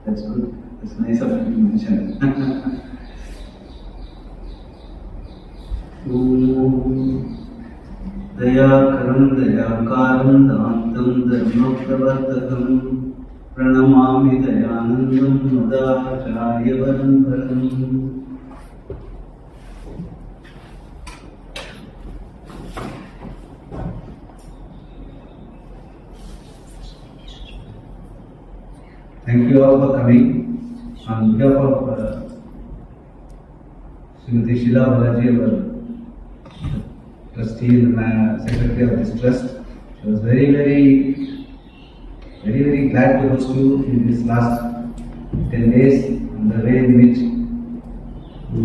That's good. That's nice of you to mention. दयाकरं दयाकारं दान्तं धर्मप्रवर्तकं प्रणमामि दयानन्दं मदाचार्यवरं Thank you all for coming. On behalf of Srimati Sheila Balaji, our trustee and secretary of this trust, she was very glad to host you in this last 10 days, and the way in which you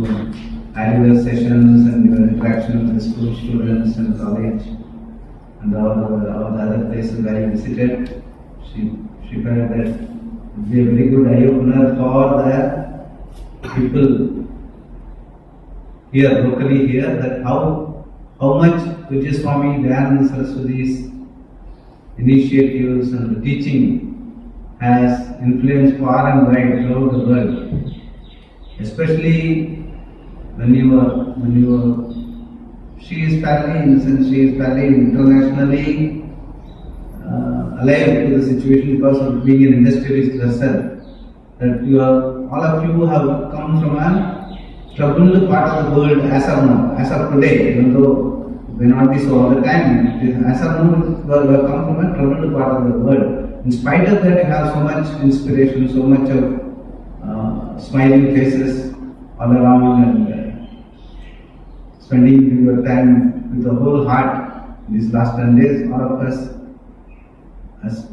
had your sessions and your interaction with the school students and college and all the other places where you visited. She felt that it would be a very good eye-opener for the people here, locally here, that how much Pujya Swami Dayananda Saraswati's initiatives and the teaching has influenced far and wide throughout the world. Especially when you are she is fairly internationally alive to the situation because of being an industrialist herself. That all of you have come from a troubled part of the world as of now, as of today, even though it may not be so all the time. As of now, you have come from a troubled part of the world. In spite of that, you have so much inspiration, so much of smiling faces all around, and spending your time with the whole heart these last 10 days. All of us, as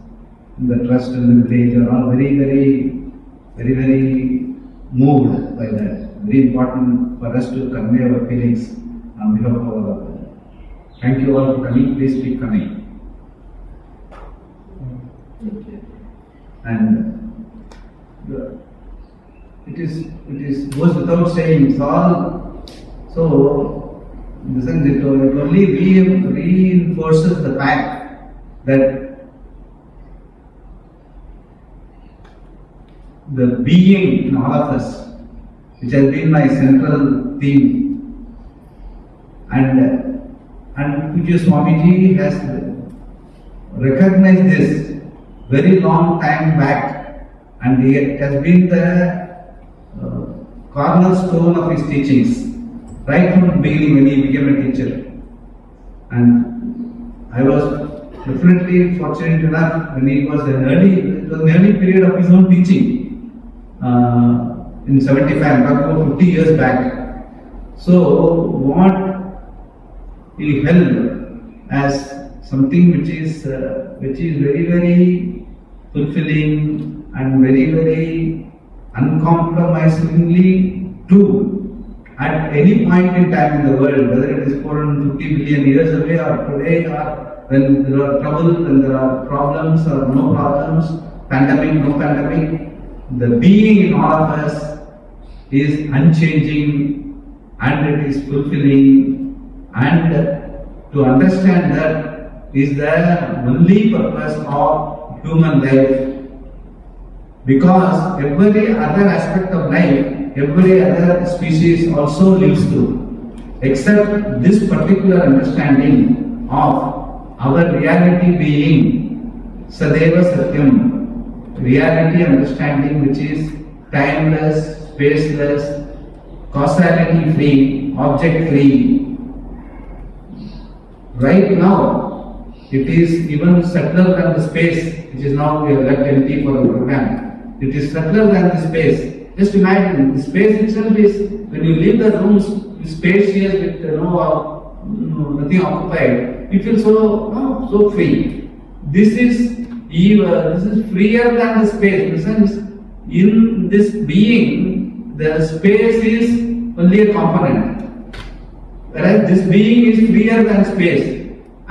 the trust and the village, are all very moved by that. Very important for us to convey our feelings on behalf of all of them. Thank you all for coming. Please keep coming. Thank you. And it is goes without saying. It's all so. In the sense, it only reinforces the fact that the being in all of us, which has been my central theme, and Pujya Swamiji has recognized this very long time back, and it has been the cornerstone of his teachings right from the beginning when he became a teacher. And I was definitely fortunate enough when it was an early period of his own teaching. In 75, I'm talking about 50 years back. So what he held as something which is very fulfilling and very uncompromisingly true at any point in time in the world, whether it is 450 billion years away or today, or when there are trouble, when there are problems or no problems, pandemic, no pandemic. The being in all of us is unchanging and it is fulfilling, and to understand that is the only purpose of human life, because every other aspect of life, every other species also lives through, except this particular understanding of our reality being Sadeva Satyam, reality understanding which is timeless, spaceless, causality free, object free. Right now, it is even subtler than the space, which is now we have left empty for the program. It is subtler than the space. Just imagine, the space itself is, when you leave the rooms, spacious with nothing occupied, you feel so free. This is freer than the space. In the sense, in this being, the space is only a component, whereas this being is freer than space,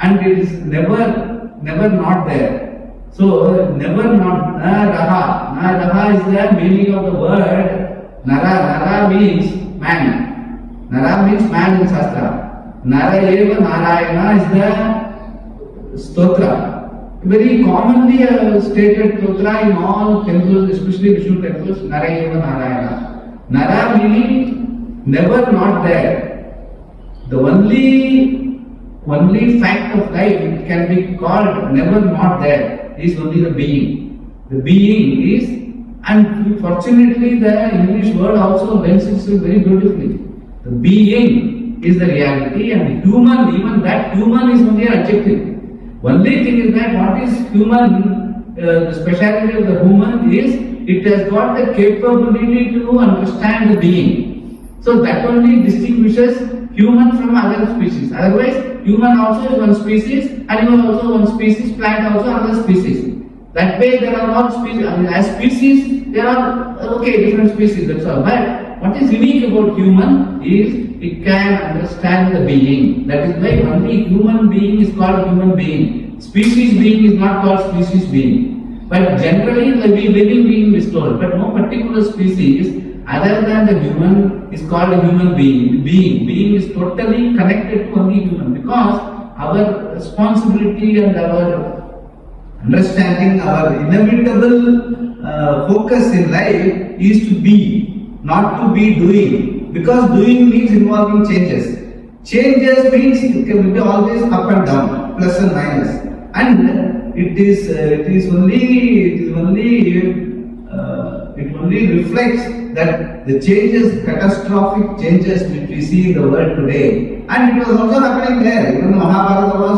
and it is never not there. So never not, na raha is the meaning of the word nara means man. Nara means man in Shastra. Nara eva Narayana is the stotra. Very commonly stated Totra in all temples, especially Vishnu temples, Narayana Narayana. Nara meaning never not there. The only fact of life can be called never not there is only the being. The being is, and fortunately the English word also lends itself very beautifully. The being is the reality, and the human, even that human is only an adjective. Only thing is that what is human, the speciality of the human is it has got the capability to understand the being. So that only distinguishes human from other species. Otherwise, human also is one species, animal also one species, plant also another species. That way there are all species. As species, there are different species. That's all. But what is unique about human is it can understand the being. That is why only human being is called human being. Species being is not called species being. But generally the living being is told. But no particular species other than the human is called a human being. Being is totally connected to only human, because our responsibility and our understanding, our inevitable focus in life is to be, not to be doing. Because doing means involving changes. Changes means it can be always up and down, plus and minus. And it only reflects that the changes, catastrophic changes which we see in the world today. And it was also happening there. Even the Mahabharata war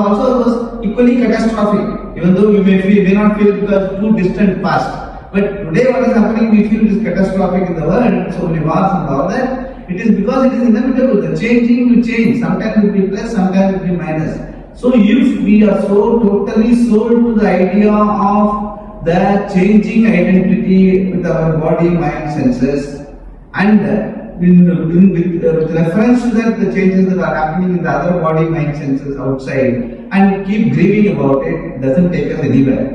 also was equally catastrophic. Even though we may not feel because too distant past. But today what is happening, we feel is catastrophic in the world, so many wars and all that. It is because it is inevitable. The changing will change. Sometimes it will be plus, sometimes it will be minus. So if we are so totally sold to the idea of the changing identity with our body, mind, senses, and with reference to that, the changes that are happening in the other body, mind, senses outside, and keep grieving about it, doesn't take us anywhere.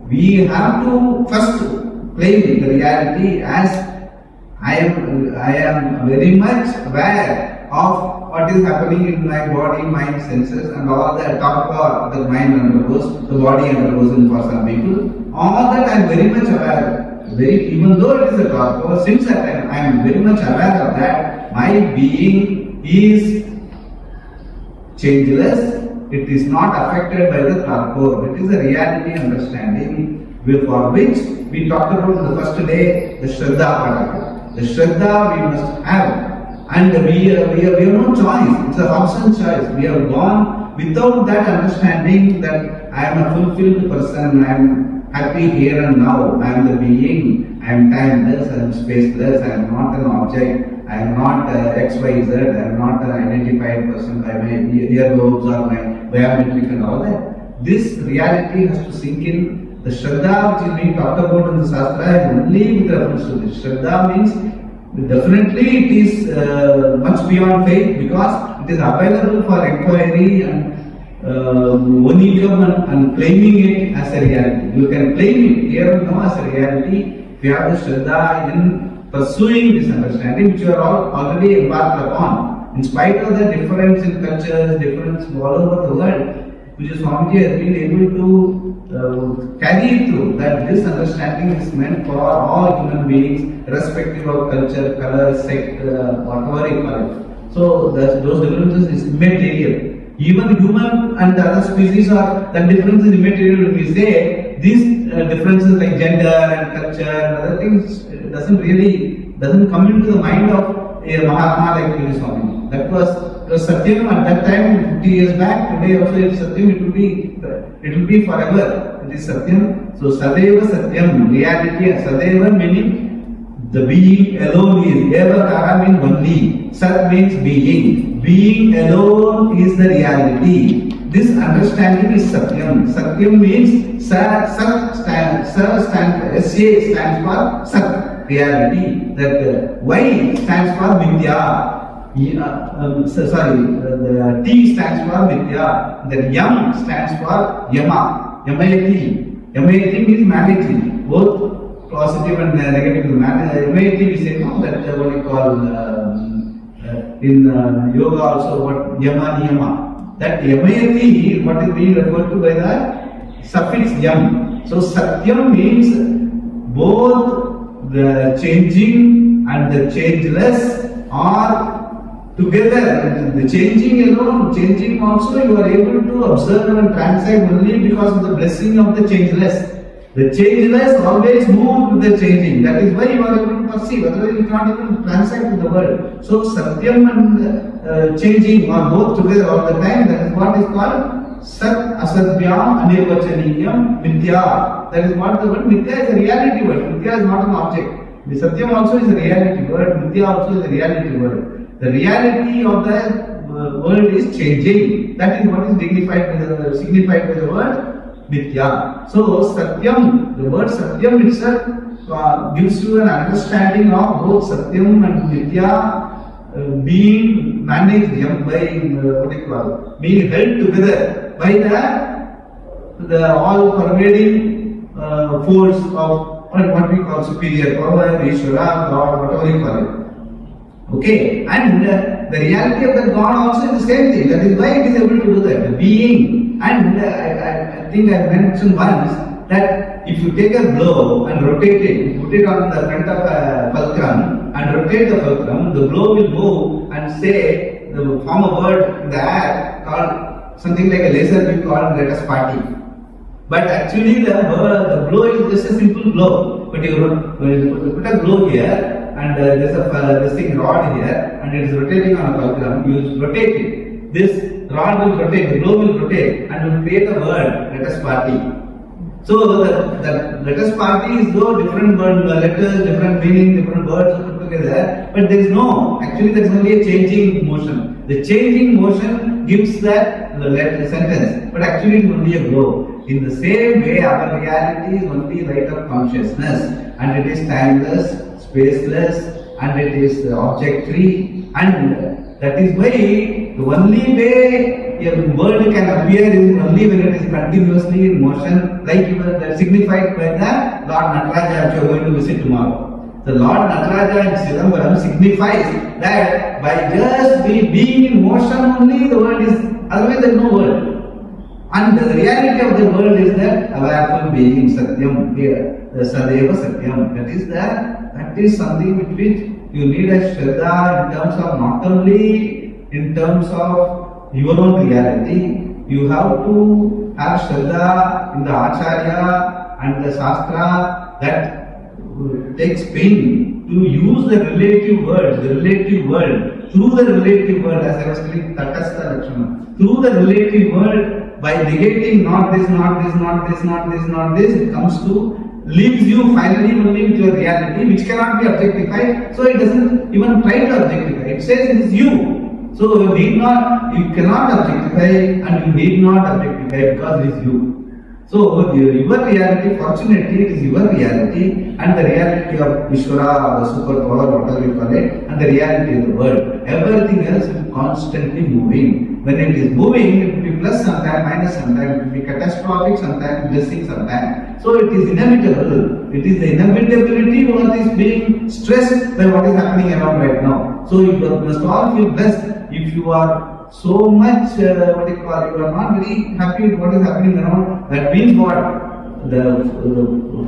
We have to first claim the reality as I am very much aware of what is happening in my body, mind, senses, and all the torpor the mind undergoes, the body undergoes for some people. All that I am very much aware. Even though it is a torpor, since that I am very much aware of that, my being is changeless. It is not affected by the torpor. It is a reality understanding for which we talked about in the first day, the Shraddha part. The Shraddha we must have. And we have no choice. It's a option choice. We have gone without that understanding that I am a fulfilled person, I am happy here and now, I am the being, I am timeless, I am spaceless, I am not an object, I am not XYZ, I am not an identified person by my earlobes or my biometric and all that. This reality has to sink in. The Shraddha which is being talked about in the Shastra is only with reference to this. Shraddha means definitely it is much beyond faith, because it is available for inquiry and onikam and claiming it as a reality. You can claim it here and now as a reality if you have the Shraddha in pursuing this understanding which you are all already embarked upon. In spite of the difference in cultures, difference all over the world, which Swamiji has been able to carry it through, that this understanding is meant for all human beings, irrespective of culture, color, sect, whatever you call it. So those differences is immaterial. Even human and the other species are, that difference is immaterial. When we say these differences like gender and culture and other things doesn't come into the mind of a Mahatma like Swamiji. That was Satyam at that time, 50 years back. Today also it is Satyam. It will be forever. It is Satyam. So Sadeva Satyam, reality. Sadeva meaning the being alone is. Eva Kara means only. Sat means being. Being alone is the reality. This understanding is Satyam. Satyam means Sat stands for Sat, reality. That Y stands for Vidya. The T stands for Vidya. The Yam stands for Yama. Yamayati. Yamayati means managing. Both positive and negative. Yamayati we say no, that's what we call in yoga also what Yama Niyama. That Yamayati, what is being referred to by the suffix yam. So Satyam means both the changing and the changeless are together. The changing alone, changing also you are able to observe and transact only because of the blessing of the changeless. The changeless always move with the changing. That is why you are able to perceive. Otherwise you cannot even transact with the world. So Satyam and changing are both together all the time. That is what is called Sat Asatyam Anirvachaniyam Mithya. That is what the word Mithya is a reality word. Mithya is not an object. The Satyam also is a reality word. Mithya also is a reality word. The reality of the world is changing. That is what is signified by the word Mithya. So Satyam, the word Satyam itself gives you an understanding of both Satyam and Mithya being managed by being held together by the all pervading force of what we call superior power, Ishvara, God, whatever you call it. Okay, and the reality of the God also is the same thing. That is why it is able to do that. The being. And I think I mentioned once that if you take a blow and rotate it, put it on the front of a fulcrum and rotate the fulcrum, the blow will move and say, form a word in the air called something like a laser beam called let us party. But actually the blow is just a simple blow. But you put a blow here and there's this thing rod here and it is rotating on a fulcrum, you rotate it. This rod will rotate, the blow will rotate and will create a word, let us party. So the let us party is though different letters, different meaning, different words put together, but there is no, actually there is only a changing motion. The changing motion gives that the sentence, but actually it is only a blow. In the same way, our reality is only light of consciousness and it is timeless, spaceless and it is object free, and that is why the only way a world can appear is only when it is continuously in motion, like that signified by the Lord Nataraja which you are going to visit tomorrow. The Lord Nataraja in Chidambaram signifies that by just being in motion only the world is, otherwise there is no world. And the reality of the world is that awareness being Satyam here, the Sadeva Satyam. That is something with which you need a Shraddha in terms of not only in terms of your own reality, you have to have Shraddha in the Acharya and the Shastra that takes pain to use the relative world, through the relative world, as I was telling Tatastha Lakshmana, through the relative world, by negating not this, it comes to leaves you finally only with your reality, which cannot be objectified. So it doesn't even try to objectify. It says it is you. So you cannot objectify and you need not objectify because it is you. So your reality, fortunately, it is your reality and the reality of Ishvara, the superpower, whatever you call it, and the reality of the world. Everything else is constantly moving. When it is moving, it will be plus sometimes, minus sometimes, it will be catastrophic sometimes, blessing sometimes. So it is inevitable. It is the inevitability of what is being stressed by what is happening around right now. So you must all feel blessed if you are so much, you are not very happy with what is happening around. That means what? The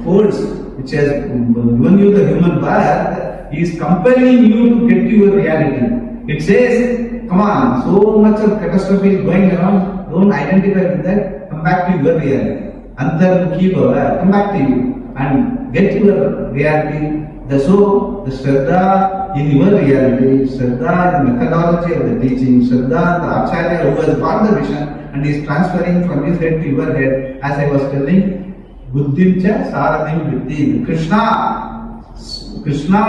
force which has given you the human birth is compelling you to get to your reality. It says, come on, so much of catastrophe is going around, don't identify with that, come back to your reality. Antarmukhi bhava, come back to you and get to your reality. The Shraddha in your reality, Shraddha in the methodology of the teaching, Shraddha the Acharya who has got the vision and is transferring from his head to your head, as I was telling, Buddhimcha Sarathim Viddhi. Krishna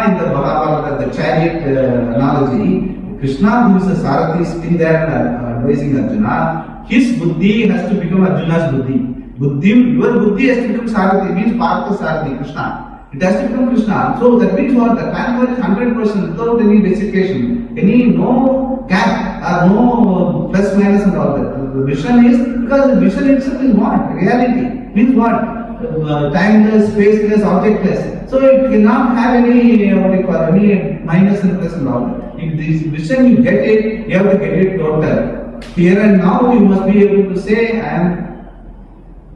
in the Mahabharata, the chariot analogy, Krishna who is a Sarathi sitting there advising Arjuna, his Buddhi has to become Arjuna's Buddhi. Your Buddhi has to become Sarathi, means Partha Sarathi, Krishna. It has to become Krishna. So that means what? The transfer is 100% without any desiccation, no gap, no plus minus and all that. The vision is, because the vision itself is what? Reality. Means what? Timeless, spaceless, objectless. So it cannot have any, any minus and plus and all that. If this vision you get it, you have to get it total. Here and now you must be able to say, I am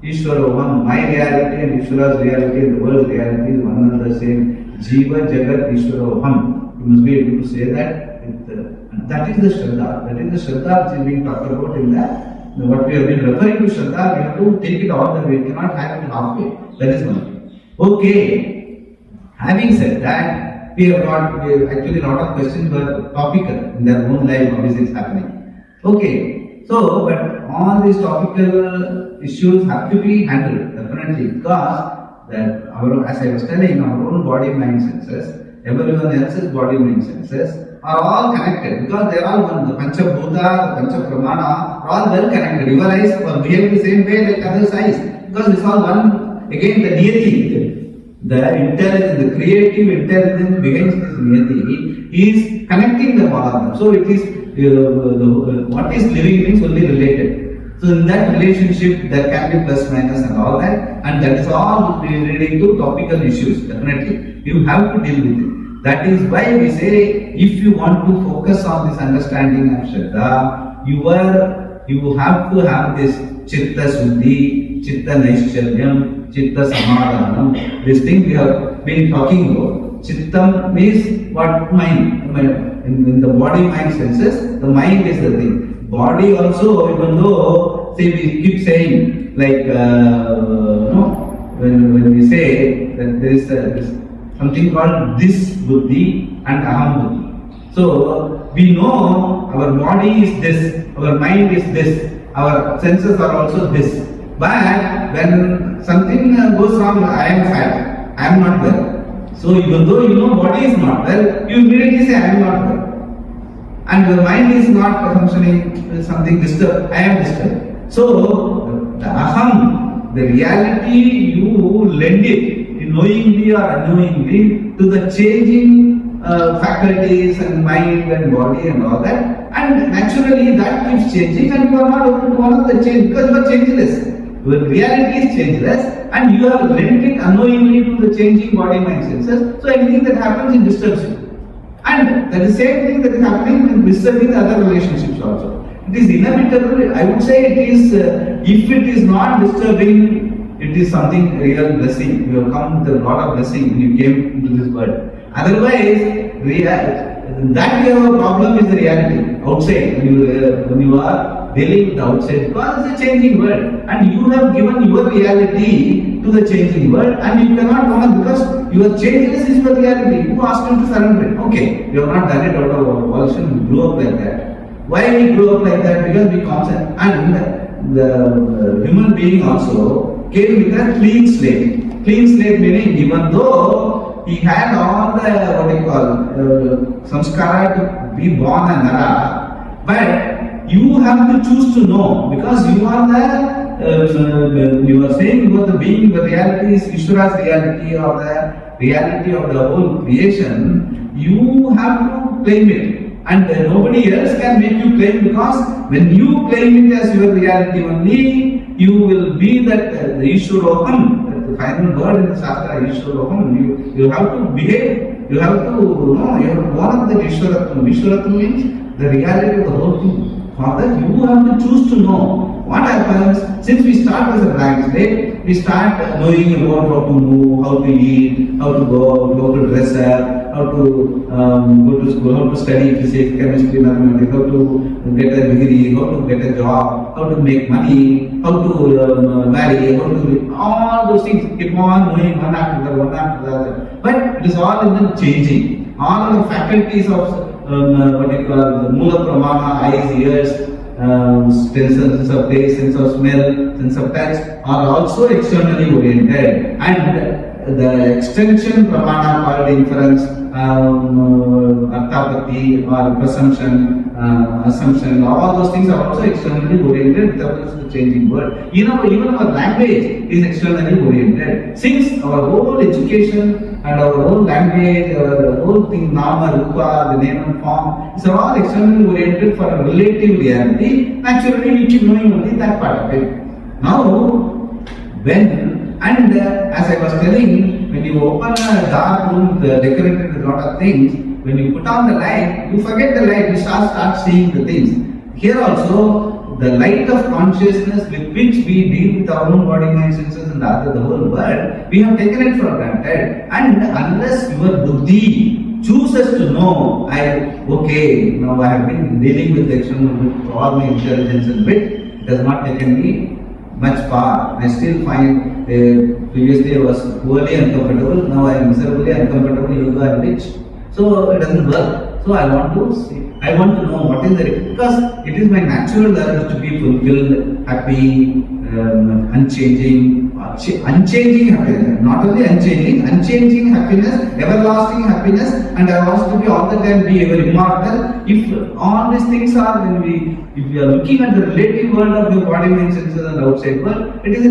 Ishwaroham, my reality and Ishwara's reality and the world's reality is one and the same. Jiva Jagat Ishwaroham. You must be able to say that. And that is the Shraddha. That is the Shraddha which is being talked about in that. What we have been referring to Shraddha, we have to take it all the way. We cannot have it halfway. That is one thing. Okay. Having said that, we have actually a lot of questions were topical in their own life, how is it happening. Okay. So, but all these topical issues have to be handled, definitely, because that as I was telling, our own body, mind, senses, everyone else's body, mind, senses are all connected because they are all one. The Pancha Bhuta, the Pancha Pramana are all well connected. Your eyes behave the same way like others' eyes because it's all one. Again, the Niyati, the intelligence, the creative intelligence behind this Niyati is connecting them all of them. So it is what is living means only related. So in that relationship there can be plus minus and all that, and that is all leading to topical issues. Definitely, you have to deal with it. That is why we say if you want to focus on this understanding of Shraddha, you have to have this Chitta Suddhi, Chitta Naishcharyam, Chitta Samadhanam. This thing we have been talking about. Chittam means what? Mind. In the body, mind, senses, the mind is the thing. Body also, even though, say we keep saying, like, when we say that there is something called this buddhi and aham buddhi. So, we know our body is this, our mind is this, our senses are also this. But when something goes wrong, I am fat, I am not well. So, even though you know body is not well, you immediately say I am not well. And the mind is not functioning, something disturbed, I am disturbed. So, the aham, the reality, you lend it, knowingly or unknowingly, to the changing faculties and mind and body and all that. And naturally, that keeps changing and you are not able to follow the change because you are changeless. Your reality is changeless and you have lent it unknowingly to the changing body, mind, senses. So, anything that happens, it disturbs you. And that is the same thing that is happening in disturbing other relationships also. It is inevitable. I would say it is, if it is not disturbing, it is something real blessing. You have come with a lot of blessing when you came into this world. Otherwise, that you have a problem is the reality outside. When you are dealing with the outside, because it's a changing world, and you have given your reality to the changing world, and you cannot go on because your changeless is your reality. You asked him to surrender it. Okay, you have not done it out of volition. You grew up like that. Why we grew up like that? Because we concept, and the human being also came with a clean slate. Clean slate meaning even though he had all the samskara to be born a Nara, but you have to choose to know because you are you are saying you are the being, the reality is Ishvara's reality or the reality of the whole creation. You have to claim it, and nobody else can make you claim because when you claim it as your reality only, you will be that the Ishwaroham, the final word in the Shastra, Ishwaroham. You have to behave, you have to know, you have to warn that Ishwaratam. Ishwaratam means the reality of the whole thing. For that, you have to choose to know what happens. Since we start as a blank slate, we start knowing about how to move, how to eat, how to go, how to dress up, how to go to school, how to study physics, chemistry, mathematics, how to get a degree, how to get a job, how to make money, how to marry, how to all those things. Keep on knowing one after the other. But it is all in the changing. All the faculties of Mula Pramana, eyes, ears, sense of taste, sense of smell, sense of touch are also externally oriented, and the extension Pramana called inference, Arthapati or presumption, assumption, all those things are also externally oriented because of the changing world. Even our language is externally oriented. Since our whole education and our whole language, our whole thing, Nama, Rupa, the name and form, these are all externally oriented for a relative reality. Naturally, we keep knowing only that part of it. Now, as I was telling, when you open a dark room decorated with a lot of things, when you put on the light, you forget the light, you start seeing the things. Here also, the light of consciousness with which we deal with our own body, mind, senses and the whole world, we have taken it for granted. And unless your buddhi chooses to know, now I have been dealing with the external with all my intelligence and wit, it has not taken me much far. I still find previously I was poorly uncomfortable, now I am miserably uncomfortable, yoga and rich. So it doesn't work. So I want to see, I want to know what is the, because it is my natural urge to be fulfilled, happy, unchanging happiness, not only unchanging happiness, everlasting happiness, and I want to be all the time be ever immortal. If all these things are, if we are looking at the relative world of your body, mind, senses and outside world, it is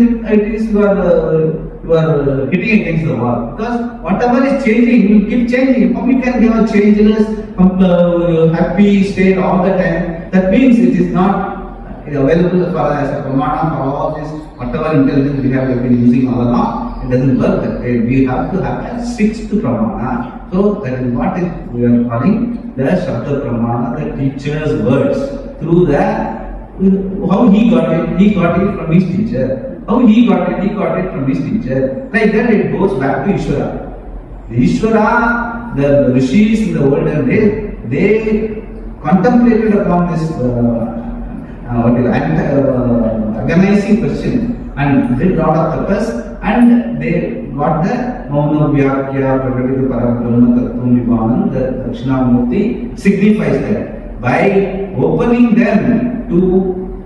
you are hitting against the wall, because whatever is changing will keep changing. How we can give a changeless, happy state all the time? That means it is not available for as a pramana for all this, whatever intelligence we have been using all along. It doesn't work that way. We have to have a sixth pramana. So that is what we are calling the Shabda Pramana, the teacher's words. Through the how he got it from his teacher. How he got it from his teacher. Like that it goes back to Ishvara. The Ishvara, the rishis in the olden days, they contemplated upon this organizing question and did lot of purpose, and they got the Mauna Vyakya Prakatita Parabrahma Tattvam Vibhanam, the Dakshinamurti signifies that. By opening them to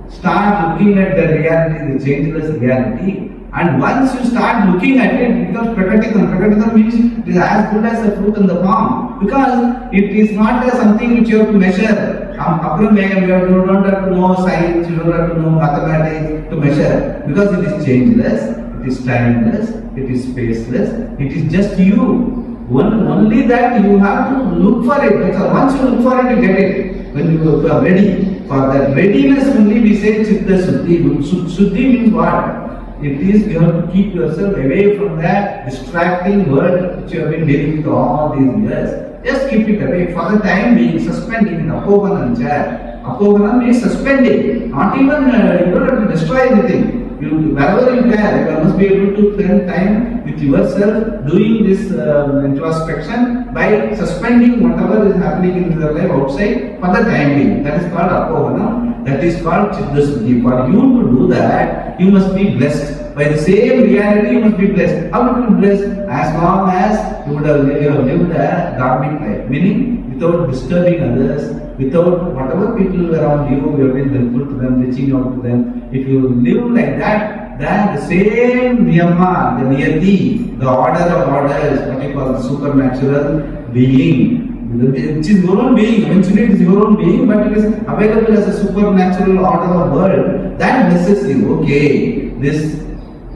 start looking at the reality, the changeless reality, and once you start looking at it, it becomes Prakatita. Prakatita means it is as good as a fruit in the palm, because it is not something which you have to measure. You don't have to know science, you don't have to know mathematics to measure, because it is changeless, it is timeless, it is spaceless, it is just you. Only that you have to look for it. Once you look for it, you get it. When you are ready, for that readiness only we say Chitta Suddhi. Suddhi means what? It is you have to keep yourself away from that distracting world which you have been dealing with all these years. Just keep it away. For the time being, suspending in Apoganancha. Apogana means suspending. Not even, you don't have to destroy anything. Wherever you can, you must be able to spend time with yourself doing this introspection by suspending whatever is happening in your life outside for the time being. That is called Apoganam. That is called Chittasuddhi. For you to do that, you must be blessed. By the same reality, you must be blessed. How would you be blessed? As long as you have lived a dharmic life, meaning without disturbing others, without whatever people around you, you have been helpful to them, reaching out to them. If you live like that, then the same niyama, the niyati, the order of orders, what you call the supernatural being, which is your own being, eventually it is your own being, but it is available as a supernatural order of world, that blesses you. Okay, this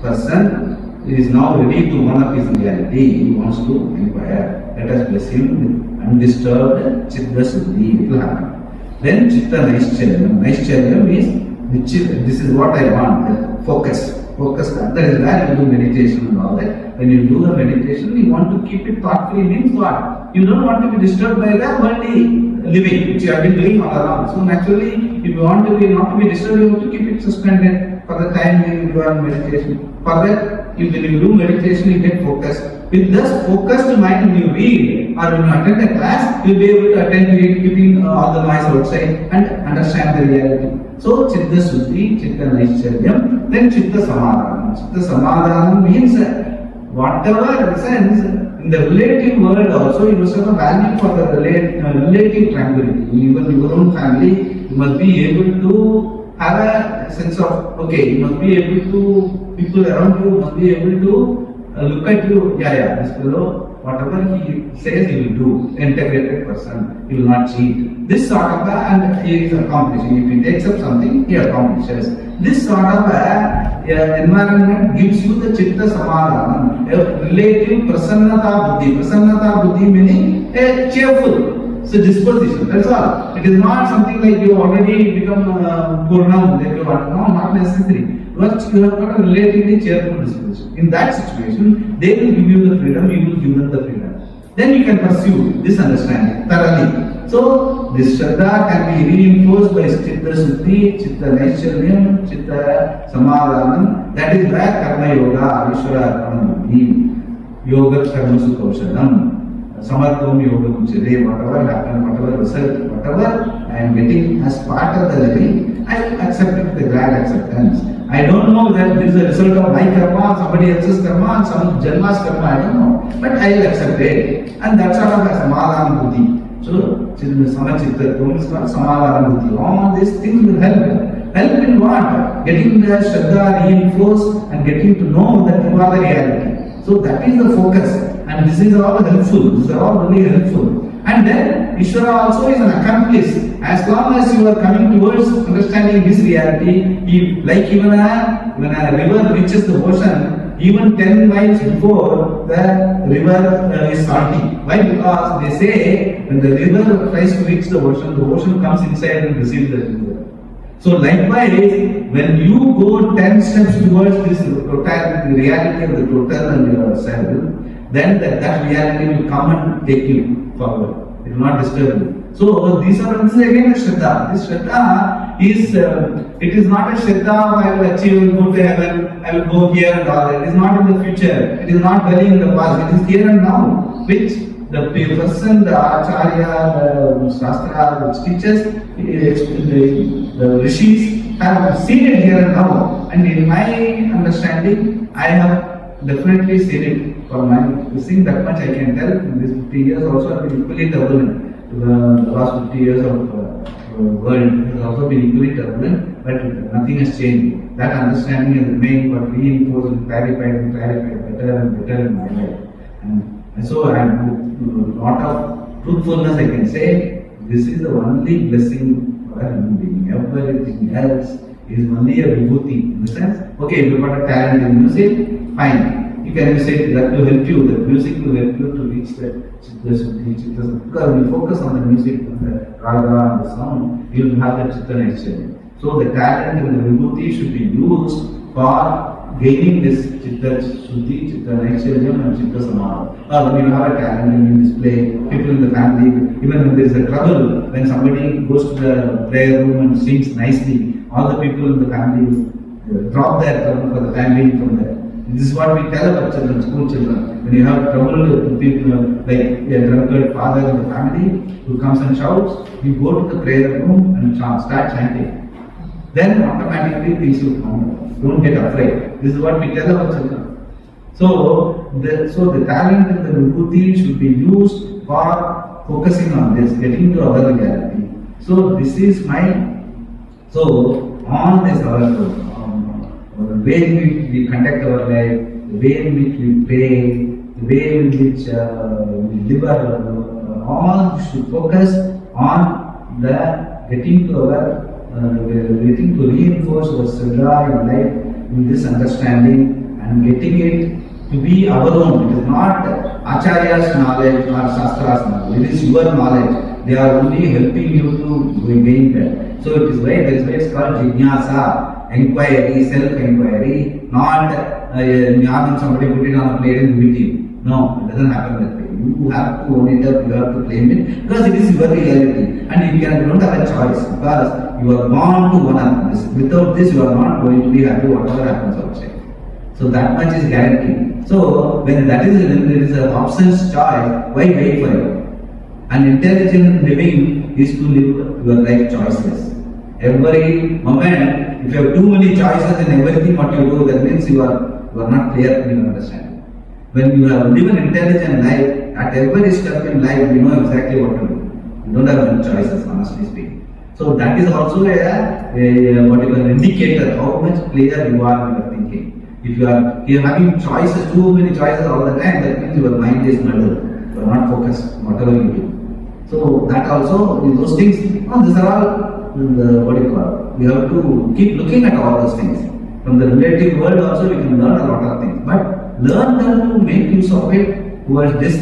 person is now ready to one up his reality, he wants to inquire. Let us bless him with undisturbed Chitta Suddhi, it will happen. Then Chitta Naishcharyam. Naishcharyam means this is what I want, focus. That is where you do meditation and all that. When you do the meditation, you want to keep it thought-free, means what? You don't want to be disturbed by the worldly living, which you have been doing all along. So naturally, if you want to be not to be disturbed, you have to keep it suspended for the time when you are in meditation. For that, when you do meditation, you get focused. With this focused mind, when you read or when you attend a class, you will be able to attend to it, keeping all the noise outside and understand the reality. So, Chitta Suddhi, Chitta Naishcharyam, then Chitta Samadhanam. Chitta Samadhanam means whatever sense in the relative world also, you must have a value for the relative tranquility. Even your own family, you must be able to have a sense of, okay, you must be able to, people around you must be able to look at you, this fellow, whatever he says he will do, integrated person, he will not cheat. This sort of and he is accomplishing. If he takes up something, he accomplishes. This sort of environment gives you the Chitta Samadhanam, a relative Prasannata Buddhi. Prasannata Buddhi meaning a cheerful disposition. That's all. It is not something like you already become Purnam, like you want. No, not necessary. But you have got a relatively cheerful disposition. In that situation, they will give you the freedom, you will give them the freedom. then you can pursue this understanding thoroughly. So this Shraddha can be reinforced by Chitta Suddhi, Chitta Naishcharyam, Chitta Samadhanam. That is where Karma Yoga, Vishwara Karma Buddhi, Yoga Karma Sukaushadam, Samartham Yoga Muchade, whatever happened, whatever result, whatever I am getting as part of the living, I will accept it with a glad acceptance. I don't know that this is a result of my karma, somebody else's karma, some Janma's karma, I don't know. But I will accept it. And that's sort of a Samadhana Buddhi. So, Samachitta is called Samadhana Buddhi. All these things will help. Help in what? Getting the Shraddha reinforced and getting to know that you are the reality. So that is the focus. And this is all helpful. These are all really helpful. And then Ishvara also is an accomplice. As long as you are coming towards understanding this reality, like even a river reaches the ocean, even 10 miles before the river is salty. Why? Because they say when the river tries to reach the ocean comes inside and receives the river. So likewise, when you go 10 steps towards this total, the reality of the total and yourself, then that reality will come and take you forward. It will not disturb you. So this is again a Shraddha. This Shraddha is, it is not a Shraddha, I will achieve, go to heaven, I will go here and all that. It is not in the future. It is not dwelling in the past. It is here and now, which the person, the Acharya, the Shastra, which teaches, the Rishis have seen it here and now. And in my understanding, I have definitely seen it for my thing. That much I can tell. In these 50 years also, I have been equally turbulent. The last 50 years of world has also been equally turbulent, but nothing has changed. That understanding has remained, but reinforced and clarified better and better in my life. And so I have a lot of truthfulness I can say. This is the only blessing for a human being. Everything else is only a vibhuti. In the sense, okay, if you got a talent in music, fine. You can say that to help you, that music will help you to reach that Chitta Suddhi, Chitta Suddhi. Because when you focus on the music, on the raga and the sound, you will have that Chitta Naishcharyam. So the talent and the vibhuti should be used for gaining this Chitta Suddhi, Chitta Naishcharyam and Chitta Samadhi. Or when you have a talent and you display, people in the family, even when there is a trouble, when somebody goes to the prayer room and sings nicely, all the people in the family drop their trouble for the time being from there. This is what we tell our children, school children. When you have trouble with people like a drunkard father in the family who comes and shouts, you go to the prayer room and start chanting. Then automatically things will come. Don't get afraid. This is what we tell our children. So the talent and the vibhuti should be used for focusing on this, getting to our reality. So this is on this our the way in which we conduct our life, the way in which we pray, the way in which we live our life, all should focus on the getting to reinforce our Shraddha in life in this understanding and getting it to be our own. It is not Acharya's knowledge or Shastra's knowledge. It is your knowledge. They are only helping you to gain that. So it is why it's called Jignasa. Inquiry, self-inquiry, not somebody put it on a plate and give it to you. No, it doesn't happen that way. You have to own it up, you have to claim it, because it is your reality. And you don't have a choice, because you are born to one of this. Without this, you are not going to be happy whatever happens outside. So that much is guaranteed. So when there is an options choice, why wait for it? An intelligent living is to live your life choiceless. Every moment, if you have too many choices in everything what you do, that means you are not clear in your understanding. When you have live an intelligent life, at every step in life, you know exactly what to do. You don't have many choices, honestly speaking. So that is also an indicator how much clear you are in your thinking. If you are having choices, too many choices all the time, that means your mind is muddled. You are not focused on whatever you do. So that also, those things, these are all we have to keep looking at all those things. From the relative world also we can learn a lot of things. But learn them to make use of it towards this,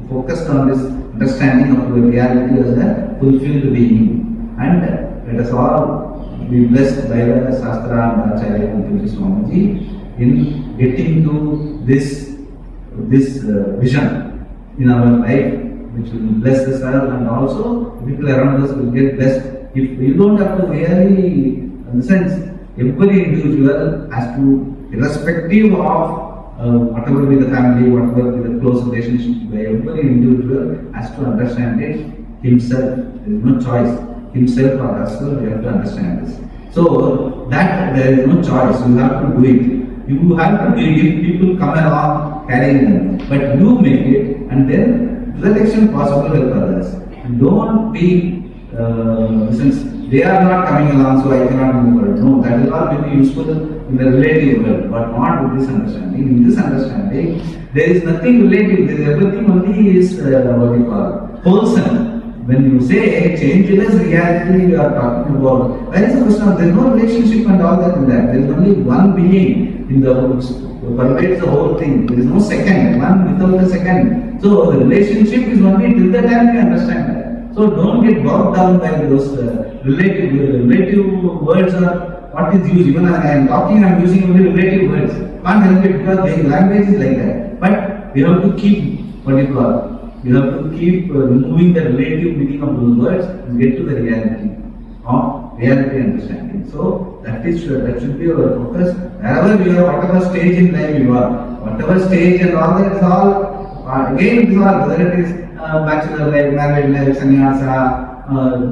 focused on this understanding of the reality as a fulfilled being. And let us all be blessed by the Shastra and Acharya and Swamiji in getting to this vision in our life, which will bless us all, and also people around us will get blessed. If you don't have to really, in the sense, every individual has to, irrespective of whatever be the family, whatever be the close relationship, every individual has to understand it himself. There is no choice. Himself or herself, we have to understand this. So that there is no choice. You have to do it. You have to give people come along carrying them, but you make it, and then to that extent possible help others. Don't be since they are not coming along, so I cannot move forward. No, that will all be useful in the relative world, but not with this understanding. In this understanding, there is nothing relative. There is everything only is what you call wholesome. When you say changeless reality, you are talking about, where is the question of there is no relationship and all that in that. There is only one being in the whole, pervades the whole thing. There is no second, one without a second. So the relationship is only till the time we understand that. So don't get bogged down by those relative words or what is used. Even I am talking, I am using only relative words. Can't help it because the language is like that. But we have to keep what you call. You have to keep removing the relative meaning of those words and get to the reality of reality understanding. So that should be our focus. Wherever you are, whatever stage in life you are, whatever stage and all that is all, again it is all, whether it is bachelor life, married life, sannyasa,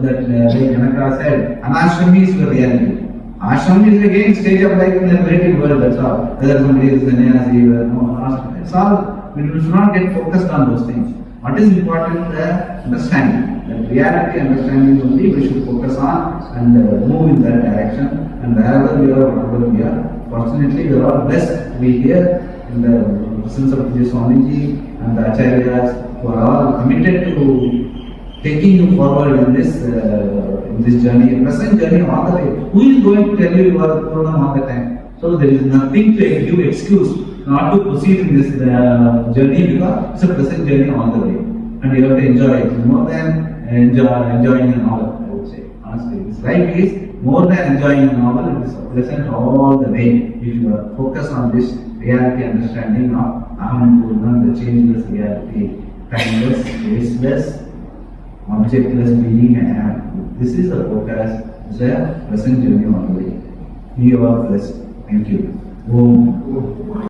that Janaka said, anashrami is the reality. Ashram is again stage of life in the relative world, that's all. Whether somebody is sannyasi, no, it's all, we should not get focused on those things. What is important? The understanding. The reality understanding only we should focus on and move in that direction. And wherever we are, whatever we are, fortunately we are all blessed to be here in the presence of Swamiji and the Acharyas who are all committed to taking you forward in this journey, present journey all the way. Who is going to tell you you are Purnam all the time? So there is nothing to give excuse not to proceed in this journey because it's a present journey all the way, and you have to enjoy it more than enjoying a novel. I would say honestly, this life is more than enjoying a novel. It is present all the way. If you are focused on this reality understanding of Aham Purnam, the changeless reality, timeless, wasteless, objectless being I am. This is the focus. It's a present journey all the way. You are blessed. Thank you. Om.